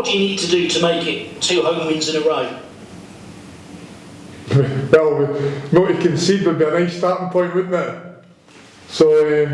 What do you need to do to make it 2 home wins in a row? Well, not to concede would be a nice starting point, wouldn't it? So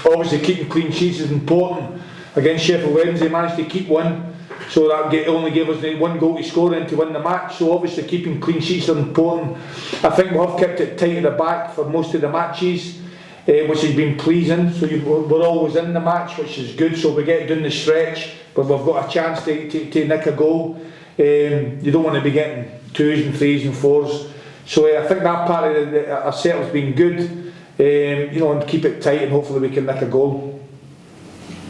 obviously keeping clean sheets is important. Against Sheffield Wednesday, managed to keep one, so that only gave us the 1 goal to score in to win the match. So obviously keeping clean sheets is important. I think we have kept it tight at the back for most of the matches, which has been pleasing. So we're always in the match, which is good. So we get down the stretch, but we've got a chance to nick a goal. You don't want to be getting 2s and 3s and 4s. So I think that part of our setup's been good. And keep it tight, and hopefully we can nick a goal.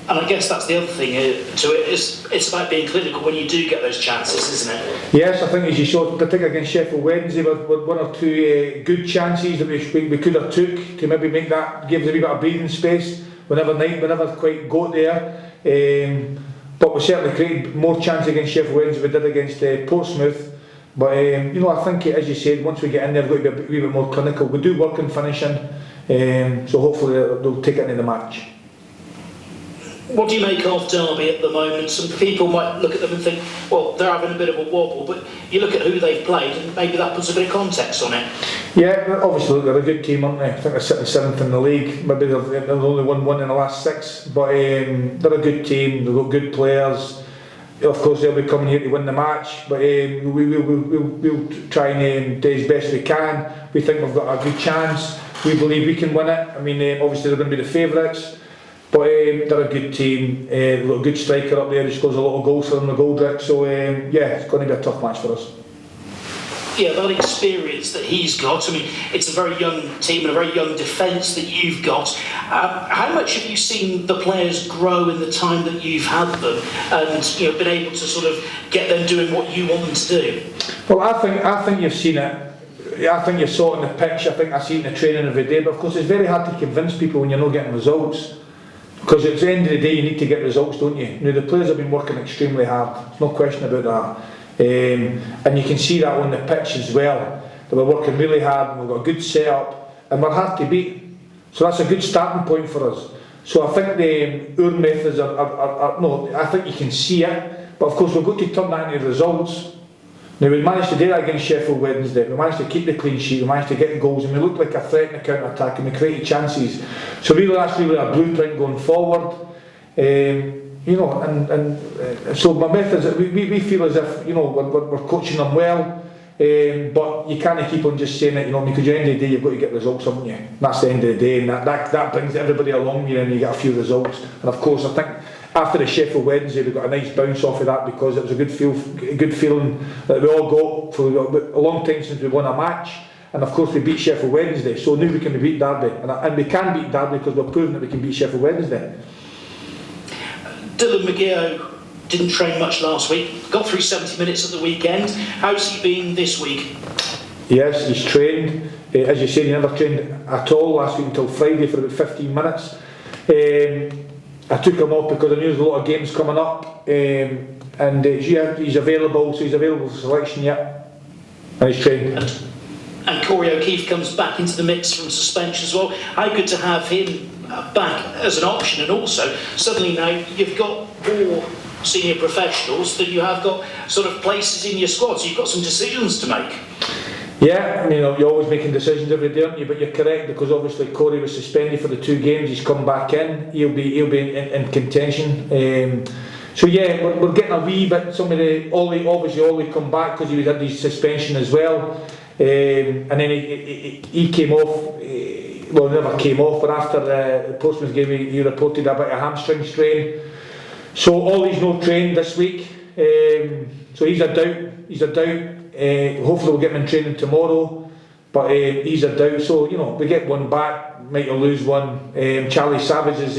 And I guess that's the other thing to it, it's about being clinical when you do get those chances, isn't it? Yes, I think as you saw, particularly against Sheffield Wednesday, with 1 or 2 good chances that we could have took to maybe make that, give us a wee bit of breathing space. We never quite got there. But we certainly created more chances against Sheffield Wednesday than we did against Portsmouth. But I think, as you said, once we get in there, we've got to be a wee bit more clinical. We do work in finishing, so hopefully they'll take it into the match. What do you make of Derby at the moment? Some people might look at them and think, well, they're having a bit of a wobble, but you look at who they've played and maybe that puts a bit of context on it. Yeah, obviously they're a good team, aren't they? I think they're sitting 7th in the league. Maybe they've only won 1 in the last 6, but they're a good team, they've got good players. Of course they'll be coming here to win the match, but we'll try and do as best we can. We think we've got a good chance. We believe we can win it. I mean, obviously they're going to be the favourites. But they're a good team, they've got a good striker up there who scores a lot of goals for them, the Goldrick, so it's going to be a tough match for us. Yeah, that experience that he's got, I mean, it's a very young team and a very young defence that you've got. How much have you seen the players grow in the time that you've had them and been able to sort of get them doing what you want them to do? Well, I think you've seen it. I think you saw it in the pitch, I think I see it in the training every day, but of course it's very hard to convince people when you're not getting results. Because at the end of the day you need to get results, don't you? The players have been working extremely hard, there's no question about that. And you can see that on the pitch as well, that we're working really hard and we've got a good setup and we're hard to beat. So that's a good starting point for us. So I think our methods I think you can see it, but of course we've got to turn that into results. Now we managed to do that against Sheffield Wednesday, we managed to keep the clean sheet, we managed to get goals and we looked like a threat in the counter-attack and we created chances. So really that's really our blueprint going forward. So my methods, we feel as if we're coaching them well, but you can't keep on just saying it, because at the end of the day you've got to get results, haven't you? And that's the end of the day, and that brings everybody along you and you get a few results. And of course I think after the Sheffield Wednesday we got a nice bounce off of that because it was a good feeling that we all got for a long time since we won a match, and of course we beat Sheffield Wednesday, so now we can beat Derby, and we can beat Derby because we're proving that we can beat Sheffield Wednesday. Dylan McGeoch didn't train much last week, got through 70 minutes at the weekend. How's he been this week? Yes, he's trained. As you said, he never trained at all last week until Friday for about 15 minutes. I took him off because I knew there was a lot of games coming up, and he's available, so he's available for selection yet, and he's trained. And Corey O'Keefe comes back into the mix from suspension as well. How good to have him back as an option, and also suddenly now you've got more senior professionals than you have got sort of places in your squad, so you've got some decisions to make. Yeah, I mean, you're always making decisions every day, aren't you? But you're correct, because obviously Corey was suspended for the 2 games. He's come back in. He'll be in contention. So yeah, we're getting a wee bit. Ollie come back because he had his suspension as well, and then he came off. Well, never came off, but after the Portsmouth game, he reported a bit of hamstring strain. So Ollie's not trained this week. So he's a doubt. Hopefully we'll get him in training tomorrow, but he's a doubt, so we get one back, might lose one. Charlie Savage is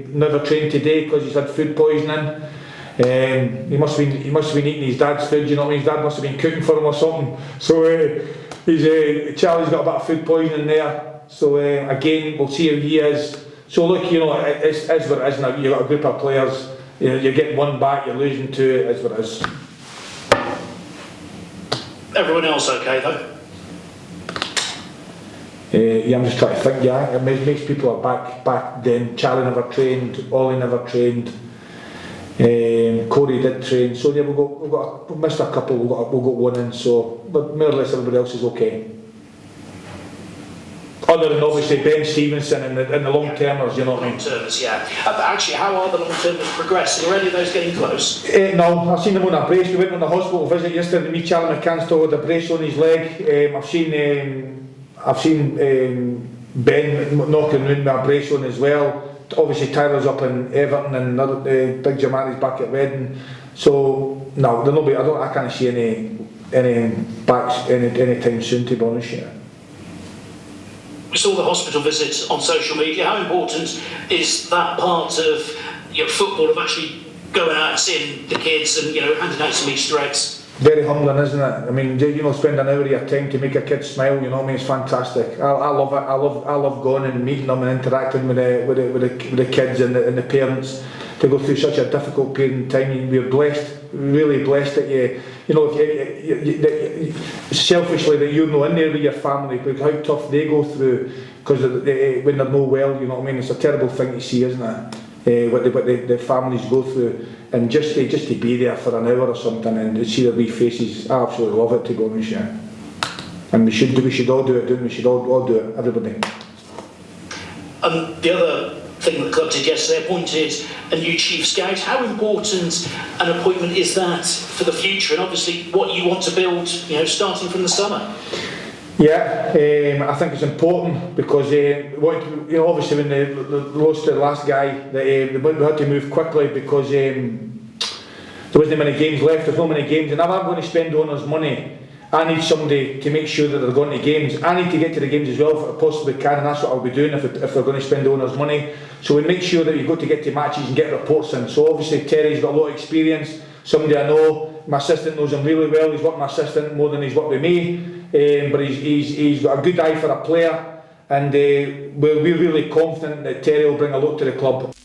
never trained today because he's had food poisoning. He must have been eating his dad's food, his dad must have been cooking for him or something, so Charlie's got a bit of food poisoning there, so again we'll see how he is. So look, it's what it is now. You've got a group of players, you're getting one back, you're losing 2, it's what it is. Everyone else okay though? Yeah, I'm just trying to think. Yeah, it makes people are back then. Charlie never trained, Ollie never trained. Corey did train, so yeah, we've missed a couple, we've got one in, so but more or less everybody else is okay. Other than obviously Ben Stevenson and the long termers, you know what I mean? Long termers, yeah. Actually, how are the long termers progressing? Are any of those getting close? No, I've seen him on a brace. We went on a hospital visit yesterday. Me, Charlie McCann still had a brace on his leg. I've seen Ben knocking around with a brace on as well. Obviously Tyler's up in Everton and another Big Jamari's back at Reading. So no, there'll be. I can't see any backs anytime soon, to be honest. Yeah. We saw the hospital visits on social media. How important is that part of football, of actually going out and seeing the kids and handing out some Easter eggs? Very humbling, isn't it? I mean, spend an hour of your time to make a kid smile. You know what I mean? It's fantastic. I love it. I love going and meeting them and interacting with the kids and the parents. To go through such a difficult period in time, we're blessed, really blessed that selfishly that you're not in there with your family, because how tough they go through, because when they're not well, you know what I mean. It's a terrible thing to see, isn't it? What the families go through, and just to be there for an hour or something and to see their wee faces, I absolutely love it, to go honest, yeah. And we should all do it, don't we? We should all do it, everybody. The other thing the club did yesterday, appointed a new chief scout. How important an appointment is that for the future, and obviously what you want to build, starting from the summer? Yeah, I think it's important because obviously when they lost the last guy, we had to move quickly because there wasn't many games left. There's not many games, and if I'm going to spend owners' money, I need somebody to make sure that they're going to games. I need to get to the games as well if I possibly can, and that's what I'll be doing if they're going to spend owners' money. So we make sure that you've got to get to matches and get reports in. So obviously Terry's got a lot of experience, somebody I know. My assistant knows him really well. He's worked with my assistant more than he's worked with me, but he's got a good eye for a player, and we're really confident that Terry will bring a lot to the club.